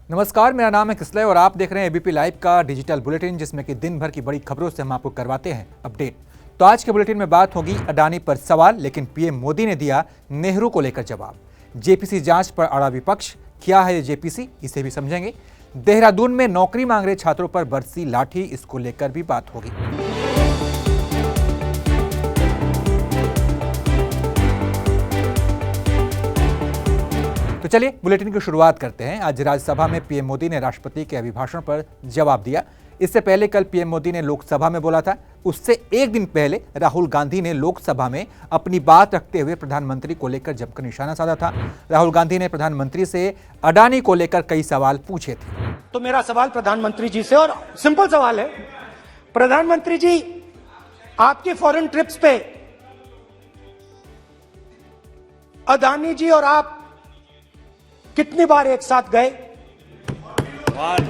नमस्कार, मेरा नाम है किसलय और आप देख रहे हैं एबीपी लाइव का डिजिटल बुलेटिन, जिसमें कि दिन भर की बड़ी खबरों से हम आपको करवाते हैं अपडेट। तो आज के बुलेटिन में बात होगी अडानी पर सवाल, लेकिन पीएम मोदी ने दिया नेहरू को लेकर जवाब। जेपीसी जांच पर अड़ा विपक्ष, क्या है ये जेपीसी, इसे भी समझेंगे। देहरादून में नौकरी मांग रहे छात्रों पर बरसी लाठी, इसको लेकर भी बात होगी। तो चलिए बुलेटिन की शुरुआत करते हैं। आज राज्यसभा में पीएम मोदी ने राष्ट्रपति के अभिभाषण पर जवाब दिया। इससे पहले कल पीएम मोदी ने लोकसभा में बोला था। उससे एक दिन पहले राहुल गांधी ने लोकसभा में अपनी बात रखते हुए प्रधानमंत्री को लेकर जमकर निशाना साधा था। राहुल गांधी ने प्रधानमंत्री से अडानी को लेकर कई सवाल पूछे थे। तो मेरा सवाल प्रधानमंत्री जी से, और सिंपल सवाल है, प्रधानमंत्री जी, आपके फॉरेन ट्रिप्स पे अडानी जी और आप कितनी बार एक साथ गए?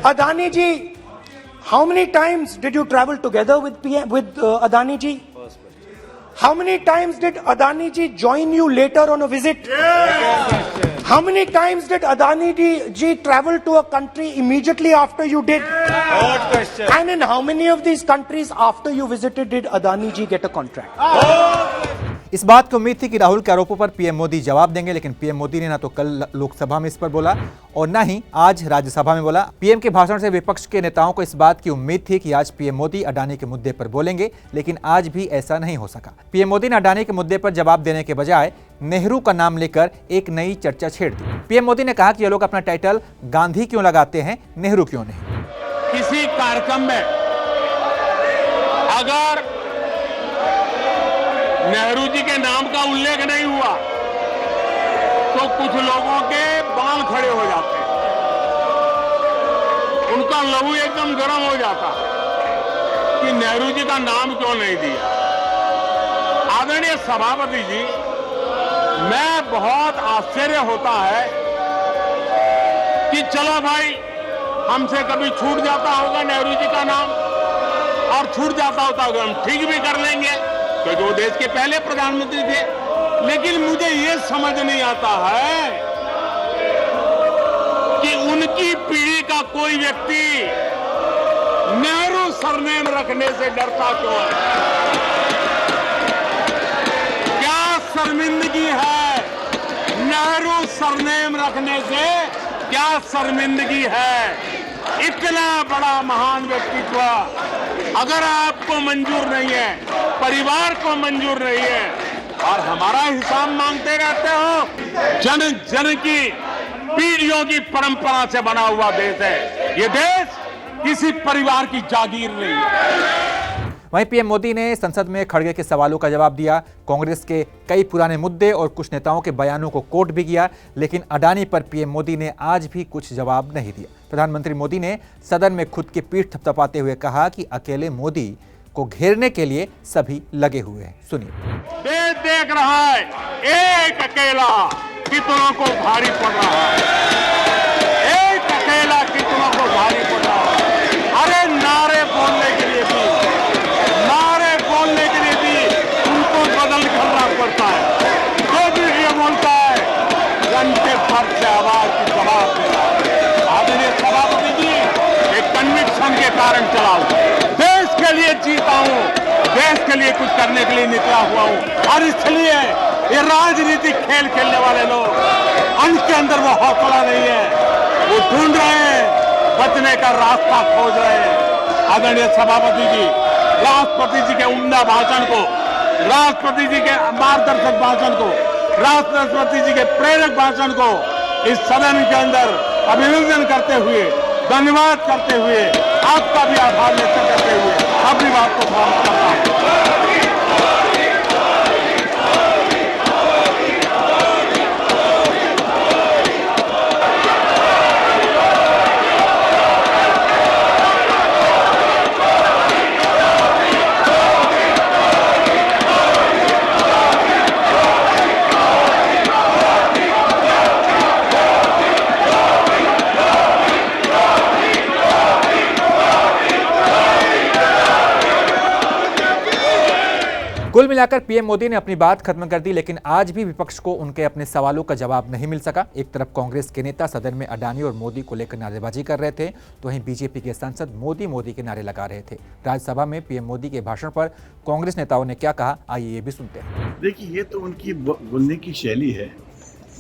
Adani ji, how many times did you travel together with Adani ji? How many times did Adani ji join you later on a visit? How many times did Adani ji travel to a country immediately after you did? And in how many of these countries after you visited did Adani ji get a contract? इस बात की उम्मीद थी कि राहुल के आरोपों पर PM Modi जवाब देंगे, लेकिन पीएम मोदी ने ना तो कल लोकसभा में इस पर बोला और ना ही आज राज्यसभा में बोला। पीएम के भाषण से विपक्ष के नेताओं को इस बात की उम्मीद थी कि आज पीएम मोदी अडानी के मुद्दे पर बोलेंगे, लेकिन आज भी ऐसा नहीं हो सका। पीएम मोदी ने अडानी के मुद्दे पर जवाब देने के बजाय नेहरू का नाम लेकर एक नई चर्चा छेड़ दी। पीएम मोदी ने कहा कि ये लोग अपना टाइटल गांधी क्यों लगाते हैं, नेहरू क्यों नहीं। किसी कार्यक्रम में अगर नेहरू जी के नाम का उल्लेख नहीं हुआ तो कुछ लोगों के बाल खड़े हो जाते हैं, उनका लहू एकदम गर्म हो जाता है कि नेहरू जी का नाम क्यों नहीं दिया। आदरणीय सभापति जी, मैं बहुत आश्चर्य होता है कि चलो भाई, हमसे कभी छूट जाता होगा नेहरू जी का नाम, और छूट जाता होता होगा हम ठीक भी कर लेंगे क्योंकि वो देश के पहले प्रधानमंत्री थे। लेकिन मुझे ये समझ नहीं आता है कि उनकी पीढ़ी का कोई व्यक्ति नेहरू सरनेम रखने से डरता क्यों है। क्या शर्मिंदगी है नेहरू सरनेम रखने से? क्या शर्मिंदगी है? इतना बड़ा महान व्यक्तित्व अगर आपको मंजूर नहीं है, परिवार को मंजूर नहीं है, और हमारा हिसाब मांगते रहते हो। जन जन की पीढ़ियों की परंपरा से बना हुआ देश है ये देश, किसी परिवार की जागीर नहीं है। वहीं पीएम मोदी ने संसद में खड़गे के सवालों का जवाब दिया। कांग्रेस के कई पुराने मुद्दे और कुछ नेताओं के बयानों को कोट भी किया, लेकिन अडानी पर पीएम मोदी ने आज भी कुछ जवाब नहीं दिया। प्रधानमंत्री मोदी ने सदन में खुद की पीठ थपथपाते हुए कहा कि अकेले मोदी को घेरने के लिए सभी लगे हुए हैं। सुनिए। देश देख रहा है एक अकेला कितनों को भारी पड़ रहा है, एक अकेला कितनों को भारी पड़ रहा है। अरे नारे बोलने के लिए भी उनको बदल करना पड़ता है। जो भी ये बोलता है घंटे भर से आवाज की जवाब देता है। आदरणीय सभापति जी, एक कन्विक्शन के कारण चला हूं, देश के लिए जीता हूं, देश के लिए कुछ करने के लिए निकला हुआ हूं, और इसलिए ये राजनीतिक खेल खेलने वाले लोग, उनके अंदर वो हौसला नहीं है, वो ढूंढ रहे हैं, बचने का रास्ता खोज रहे हैं। आदरणीय सभापति जी, राष्ट्रपति जी के उम्दा भाषण को, राष्ट्रपति जी के मार्गदर्शक भाषण को, राष्ट्रपति जी के प्रेरक भाषण को इस सदन के अंदर अभिनंदन करते हुए, धन्यवाद करते हुए, आपका भी आभार व्यक्त करते हुए अपनी बात को समाप्त करता हूं। कुल मिलाकर पीएम मोदी ने अपनी बात खत्म कर दी, लेकिन आज भी विपक्ष को उनके अपने सवालों का जवाब नहीं मिल सका। एक तरफ कांग्रेस के नेता सदन में अडानी और मोदी को लेकर नारेबाजी कर रहे थे, तो वहीं बीजेपी के सांसद मोदी मोदी के नारे लगा रहे थे। राज्यसभा में पीएम मोदी के भाषण पर कांग्रेस नेताओं ने क्या कहा, आइए ये भी सुनते हैं। देखिए, ये तो उनकी बोलने की शैली है,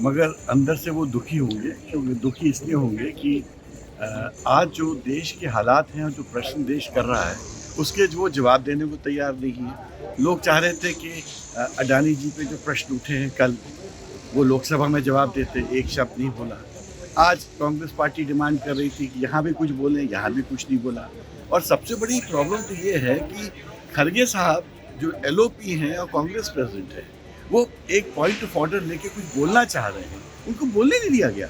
मगर अंदर से वो दुखी होंगे। क्योंकि दुखी इसलिए होंगे कि आज जो देश के हालात हैं और जो प्रश्न देश कर रहा है उसके जो वो जवाब देने को तैयार नहीं है। लोग चाह रहे थे कि अडानी जी पे जो प्रश्न उठे हैं कल, वो लोकसभा में जवाब देते, एक शब्द नहीं बोला। आज कांग्रेस पार्टी डिमांड कर रही थी कि यहाँ भी कुछ बोलें, यहाँ भी कुछ नहीं बोला। और सबसे बड़ी प्रॉब्लम तो ये है कि खड़गे साहब जो LOP हैं और कांग्रेस प्रेसिडेंट है, वो एक पॉइंट ऑफ ऑर्डर लेके कुछ बोलना चाह रहे हैं, उनको बोलने नहीं दिया गया।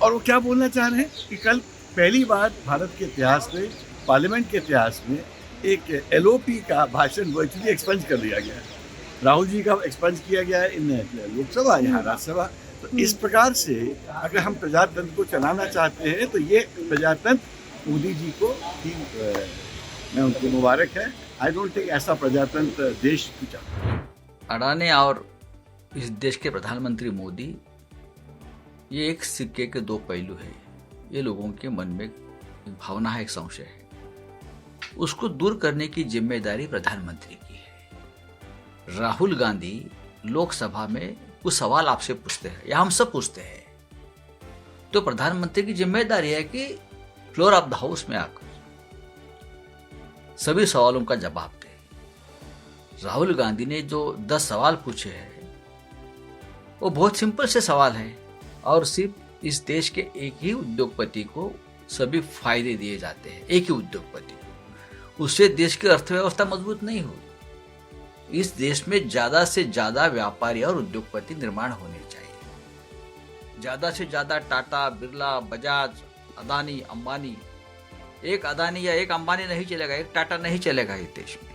और वो क्या बोलना चाह रहे हैं कि कल पहली बार भारत के इतिहास में, पार्लियामेंट के इतिहास में एक LOP का भाषण वर्चुअली एक्सपंज कर दिया गया है। राहुल जी का एक्सपंज किया गया है इन लोकसभा, यहाँ राज्यसभा। तो इस प्रकार से अगर हम प्रजातंत्र को चलाना चाहते हैं तो ये प्रजातंत्र मोदी जी को ही मैं उनको मुबारक है। आई डोंट थिंक ऐसा प्रजातंत्र देश की चाहता। अडानी और इस देश के प्रधानमंत्री मोदी, ये एक सिक्के के दो पहलू है। ये लोगों के मन में एक भावना है, एक संशय है, उसको दूर करने की जिम्मेदारी प्रधानमंत्री की है। राहुल गांधी लोकसभा में कुछ सवाल आपसे पूछते हैं या हम सब पूछते हैं, तो प्रधानमंत्री की जिम्मेदारी है कि फ्लोर ऑफ द हाउस में आकर सभी सवालों का जवाब दे। राहुल गांधी ने जो 10 सवाल पूछे हैं वो बहुत सिंपल से सवाल है, और सिर्फ इस देश के एक ही उद्योगपति को सभी फायदे दिए जाते हैं, एक ही उद्योगपति। उससे देश की अर्थव्यवस्था मजबूत नहीं होगी। इस देश में ज्यादा से ज्यादा व्यापारी और उद्योगपति निर्माण होने चाहिए। ज्यादा से ज्यादा टाटा, बिरला, बजाज, अदानी, अंबानी। एक अदानी या एक अंबानी नहीं चलेगा, एक टाटा नहीं चलेगा इस देश में।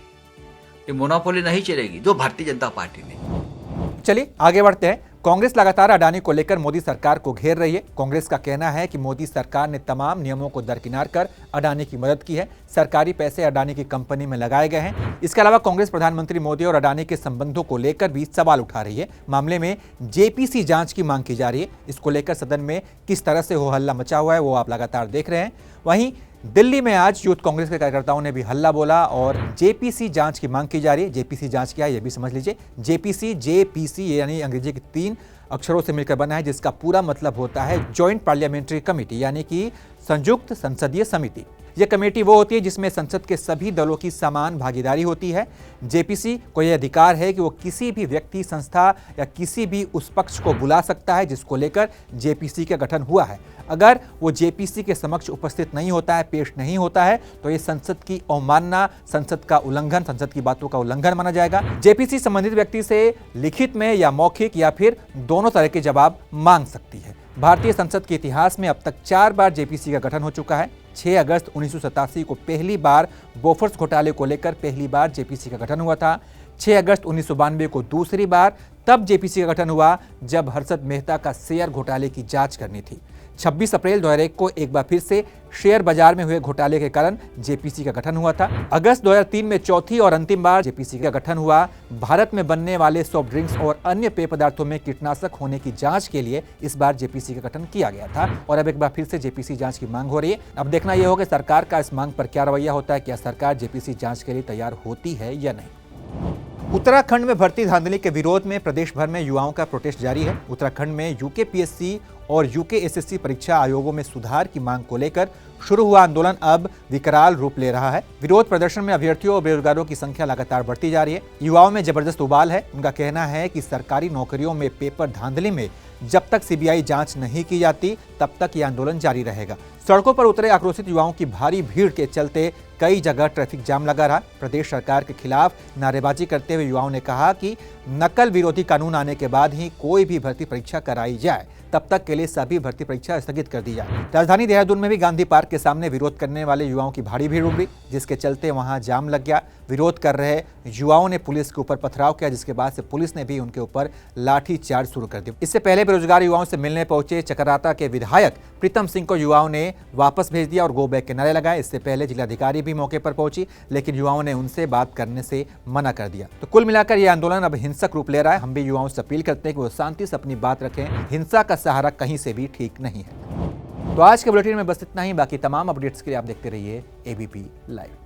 ये मोनोपोली नहीं चलेगी जो भारतीय जनता पार्टी ने। चलिए आगे बढ़ते हैं। कांग्रेस लगातार अडानी को लेकर मोदी सरकार को घेर रही है। कांग्रेस का कहना है कि मोदी सरकार ने तमाम नियमों को दरकिनार कर अडानी की मदद की है। सरकारी पैसे अडानी की कंपनी में लगाए गए हैं। इसके अलावा कांग्रेस प्रधानमंत्री मोदी और अडानी के संबंधों को लेकर भी सवाल उठा रही है। मामले में JPC जांच की मांग की जा रही है। इसको लेकर सदन में किस तरह से हो हल्ला मचा हुआ है वो आप लगातार देख रहे हैं। वहीं दिल्ली में आज यूथ कांग्रेस के कार्यकर्ताओं ने भी हल्ला बोला और JPC जांच की मांग की जा रही है। JPC जांच क्या है ये भी समझ लीजिए। JPC यानी अंग्रेजी के 3 अक्षरों से मिलकर बना है, जिसका पूरा मतलब होता है जॉइंट पार्लियामेंट्री कमेटी, यानी कि संयुक्त संसदीय समिति। यह कमेटी वो होती है जिसमें संसद के सभी दलों की समान भागीदारी होती है। JPC को यह अधिकार है कि वो किसी भी व्यक्ति, संस्था या किसी भी उस पक्ष को बुला सकता है जिसको लेकर JPC का गठन हुआ है। अगर वो JPC के समक्ष उपस्थित नहीं होता है, पेश नहीं होता है, तो ये संसद की अवमानना, संसद का उल्लंघन, संसद की बातों का उल्लंघन माना जाएगा। JPC संबंधित व्यक्ति से लिखित में या मौखिक या फिर दोनों तरह के जवाब मांग सकती है। भारतीय संसद के इतिहास में अब तक 4 बार JPC का गठन हो चुका है। 6 अगस्त 1987 को पहली बार बोफोर्स घोटाले को लेकर पहली बार JPC का गठन हुआ था। 6 अगस्त 1992 को दूसरी बार तब JPC का गठन हुआ जब हर्षद मेहता का शेयर घोटाले की जांच करनी थी। 26 अप्रैल 2001 को एक बार फिर से शेयर बाजार में हुए घोटाले के कारण JPC का गठन हुआ था। अगस्त 2003 में चौथी और अंतिम बार JPC का गठन हुआ। भारत में बनने वाले सॉफ्ट ड्रिंक्स और अन्य पेय पदार्थों में कीटनाशक होने की जांच के लिए इस बार JPC का गठन किया गया था और अब एक बार फिर से JPC जांच की मांग हो रही है। अब देखना यह होगा सरकार का इस मांग पर क्या रवैया होता है। क्या सरकार JPC जांच के लिए तैयार होती है या नहीं। उत्तराखंड में भर्ती धांधली के विरोध में प्रदेश भर में युवाओं का प्रोटेस्ट जारी है। उत्तराखंड में UKPSC और UKSSC परीक्षा आयोगों में सुधार की मांग को लेकर शुरू हुआ आंदोलन अब विकराल रूप ले रहा है। विरोध प्रदर्शन में अभ्यर्थियों और बेरोजगारों की संख्या लगातार बढ़ती जा रही है। युवाओं में जबरदस्त उबाल है। उनका कहना है कि सरकारी नौकरियों में पेपर धांधली में जब तक CBI जांच नहीं की जाती तब तक यह आंदोलन जारी रहेगा। सड़कों पर उतरे आक्रोशित युवाओं की भारी भीड़ के चलते कई जगह ट्रैफिक जाम लगा रहा। प्रदेश सरकार के खिलाफ नारेबाजी करते हुए युवाओं ने कहा कि नकल विरोधी कानून आने के बाद ही कोई भी भर्ती परीक्षा कराई जाए, तब तक के लिए सभी भर्ती परीक्षा स्थगित कर दी जाए। राजधानी देहरादून में भी गांधी पार्क के सामने विरोध करने वाले युवाओं की भारी भीड़ उमड़ी, जिसके चलते वहां जाम लग गया। विरोध कर रहे युवाओं ने पुलिस के ऊपर पथराव किया, जिसके बाद से पुलिस ने भी उनके ऊपर लाठीचार्ज शुरू कर दिया। इससे पहले बेरोजगार युवाओं से मिलने पहुंचे चकराता के विधायक प्रीतम सिंह को युवाओं ने वापस भेज दिया और गो बैक के नारे लगाए। इससे पहले जिलाधिकारी भी मौके पर पहुंची, लेकिन युवाओं ने उनसे बात करने से मना कर दिया। तो कुल मिलाकर यह आंदोलन अब हिंसक रूप ले रहा है। हम भी युवाओं से अपील करते हैं कि वो शांति से अपनी बात रखें। हिंसा का सहारा कहीं से भी ठीक नहीं है। तो आज के बुलेटिन में बस इतना ही। बाकी तमाम अपडेट्स के लिए आप देखते रहिए एबीपी लाइव।